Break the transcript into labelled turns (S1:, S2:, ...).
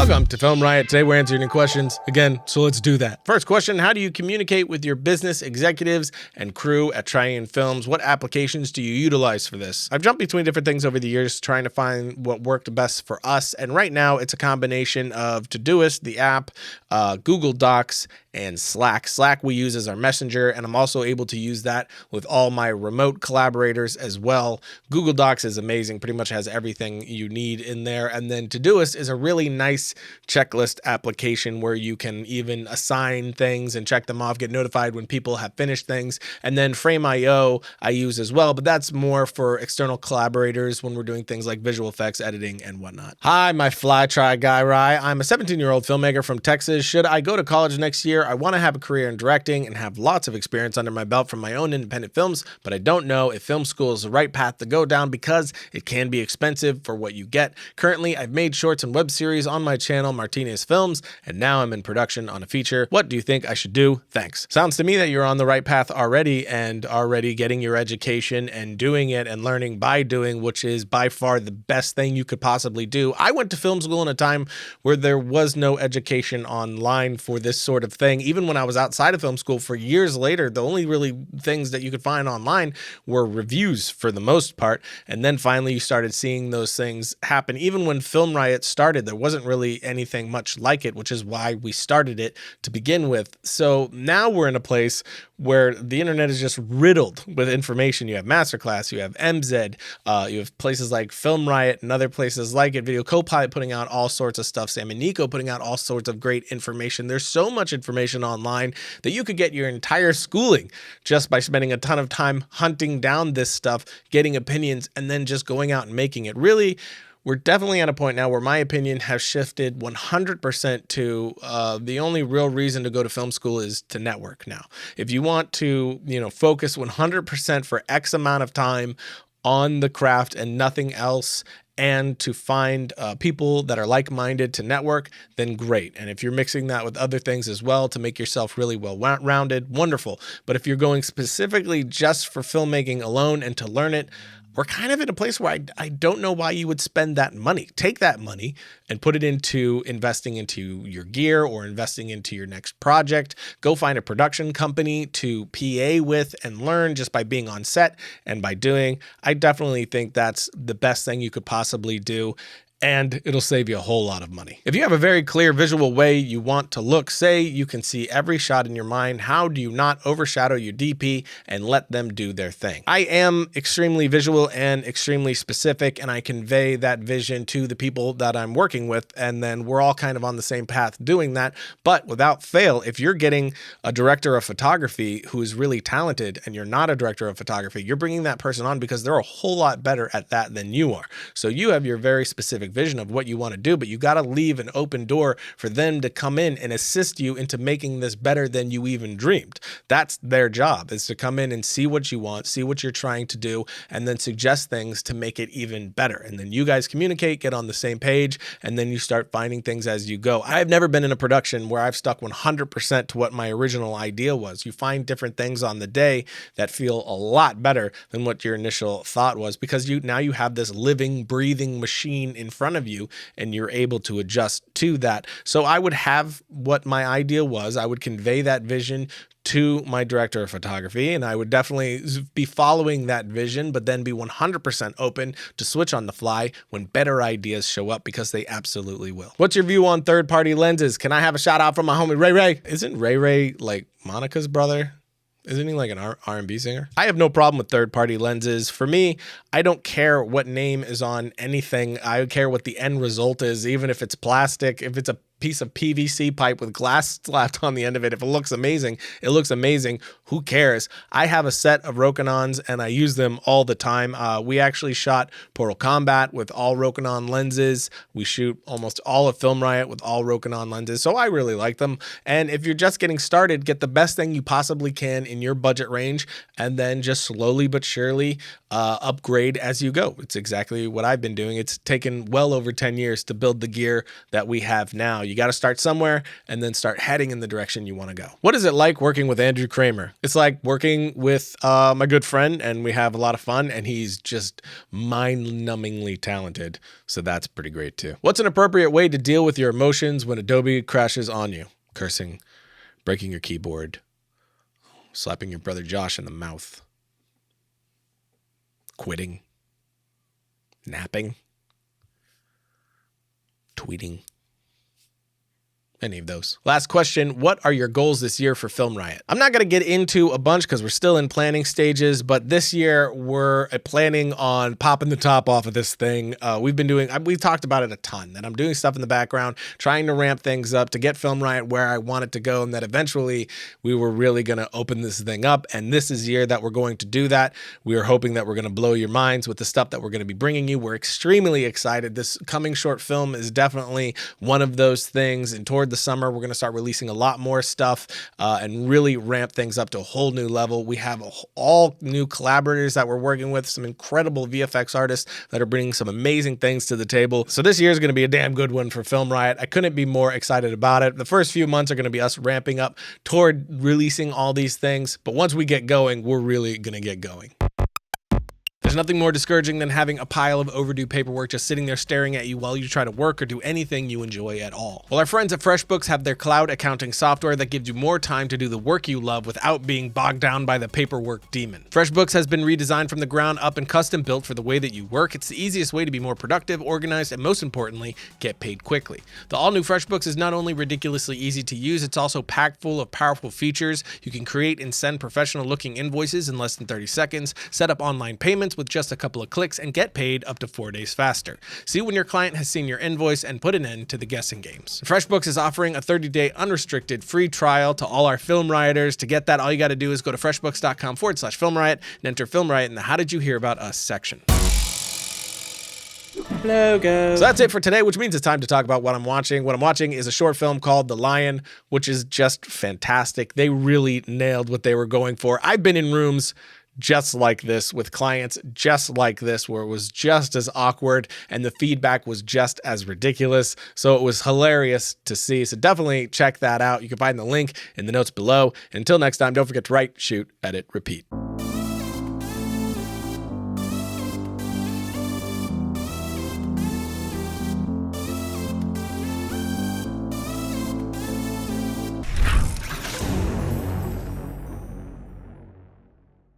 S1: Welcome to Film Riot. Today we're answering your questions again, so let's do that. First question, how do you communicate with your business executives and crew at Triune Films? What applications do you utilize for this? I've jumped between different things over the years trying to find what worked best for us, and right now it's a combination of Todoist, the app, Google Docs, and Slack. Slack we use as our messenger, and I'm also able to use that with all my remote collaborators as well. Google Docs is amazing, pretty much has everything you need in there. And then Todoist is a really nice checklist application where you can even assign things and check them off, get notified when people have finished things. And then Frame.io I use as well, but that's more for external collaborators when we're doing things like visual effects, editing, and whatnot. Hi, my fly try guy, Rye. I'm a 17-year-old filmmaker from Texas. Should I go to college next year? I want to have a career in directing and have lots of experience under my belt from my own independent films, but I don't know if film school is the right path to go down because it can be expensive for what you get. Currently, I've made shorts and web series on my channel, Martinez Films, and now I'm in production on a feature. What do you think I should do? Thanks. Sounds to me that you're on the right path already and already getting your education and doing it and learning by doing, which is by far the best thing you could possibly do. I went to film school in a time where there was no education online for this sort of thing. Even when I was outside of film school for years later, the only really things that you could find online were reviews for the most part. And then finally you started seeing those things happen. Even when Film Riot started, there wasn't really anything much like it, which is why we started it to begin with. So now we're in a place where the internet is just riddled with information. You have Masterclass, you have MZ, you have places like Film Riot and other places like it, Video Copilot putting out all sorts of stuff, Sam and Nico putting out all sorts of great information. There's so much information online that you could get your entire schooling just by spending a ton of time hunting down this stuff, getting opinions, and then just going out and making it. Really, we're definitely at a point now where my opinion has shifted 100% to the only real reason to go to film school is to network now. If you want to, focus 100% for X amount of time on the craft and nothing else, and to find people that are like-minded to network, then great. And if you're mixing that with other things as well to make yourself really well-rounded, wonderful. But if you're going specifically just for filmmaking alone and to learn it, we're kind of in a place where I don't know why you would spend that money. Take that money and put it into investing into your gear or investing into your next project. Go find a production company to PA with and learn just by being on set and by doing. I definitely think that's the best thing you could possibly do, and it'll save you a whole lot of money. If you have a very clear visual way you want to look, say you can see every shot in your mind, how do you not overshadow your DP and let them do their thing? I am extremely visual and extremely specific, and I convey that vision to the people that I'm working with, and then we're all kind of on the same path doing that. But without fail, if you're getting a director of photography who is really talented and you're not a director of photography, you're bringing that person on because they're a whole lot better at that than you are. So you have your very specific vision of what you want to do, but you got to leave an open door for them to come in and assist you into making this better than you even dreamed. That's their job, is to come in and see what you want, see what you're trying to do, and then suggest things to make it even better. And then you guys communicate, get on the same page, and then you start finding things as you go. I've never been in a production where I've stuck 100% to what my original idea was. You find different things on the day that feel a lot better than what your initial thought was, because now you have this living, breathing machine in front of you and you're able to adjust to that. So I would have what my idea was. I would convey that vision to my director of photography, and I would definitely be following that vision, but then be 100% open to switch on the fly when better ideas show up, because they absolutely will. What's your view on third-party lenses? Can I have a shout out from my homie Ray Ray? Isn't Ray Ray like Monica's brother? Isn't he like an R&B singer? I have no problem with third-party lenses. For me, I don't care what name is on anything. I care what the end result is, even if it's plastic, if it's a piece of PVC pipe with glass slapped on the end of it. If it looks amazing, it looks amazing. Who cares? I have a set of Rokinons and I use them all the time. We actually shot Portal Combat with all Rokinon lenses. We shoot almost all of Film Riot with all Rokinon lenses. So I really like them. And if you're just getting started, get the best thing you possibly can in your budget range, and then just slowly but surely upgrade as you go. It's exactly what I've been doing. It's taken well over 10 years to build the gear that we have now. You got to start somewhere and then start heading in the direction you want to go. What is it like working with Andrew Kramer? It's like working with my good friend, and we have a lot of fun, and he's just mind-numbingly talented. So that's pretty great too. What's an appropriate way to deal with your emotions when Adobe crashes on you? Cursing, breaking your keyboard, slapping your brother Josh in the mouth, quitting, napping, tweeting. Any of those. Last question. What are your goals this year for Film Riot? I'm not going to get into a bunch because we're still in planning stages, but this year we're planning on popping the top off of this thing. We've talked about it a ton, that I'm doing stuff in the background, trying to ramp things up to get Film Riot where I want it to go, and that eventually we were really going to open this thing up. And this is the year that we're going to do that. We are hoping that we're going to blow your minds with the stuff that we're going to be bringing you. We're extremely excited. This coming short film is definitely one of those things, and toward the summer we're going to start releasing a lot more stuff and really ramp things up to a whole new level. We have all new collaborators that we're working with, some incredible VFX artists that are bringing some amazing things to the table. So this year is going to be a damn good one for Film Riot. I couldn't be more excited about it. The first few months are going to be us ramping up toward releasing all these things, but once we get going, we're really going to get going. There's nothing more discouraging than having a pile of overdue paperwork just sitting there staring at you while you try to work or do anything you enjoy at all. Well, our friends at FreshBooks have their cloud accounting software that gives you more time to do the work you love without being bogged down by the paperwork demon. FreshBooks has been redesigned from the ground up and custom built for the way that you work. It's the easiest way to be more productive, organized, and most importantly, get paid quickly. The all-new FreshBooks is not only ridiculously easy to use, it's also packed full of powerful features. You can create and send professional-looking invoices in less than 30 seconds, set up online payments with just a couple of clicks, and get paid up to 4 days faster. See when your client has seen your invoice and put an end to the guessing games. FreshBooks is offering a 30-day unrestricted free trial to all our Film Rioters. To get that, all you got to do is go to freshbooks.com/FilmRiot and enter Film Riot in the How Did You Hear About Us section.
S2: Logo.
S1: So that's it for today, which means it's time to talk about what I'm watching. What I'm watching is a short film called The Lion, which is just fantastic. They really nailed what they were going for. I've been in rooms just like this with clients just like this, where it was just as awkward and the feedback was just as ridiculous. So it was hilarious to see. So definitely check that out. You can find the link in the notes below. Until next time, don't forget to write, shoot, edit, repeat.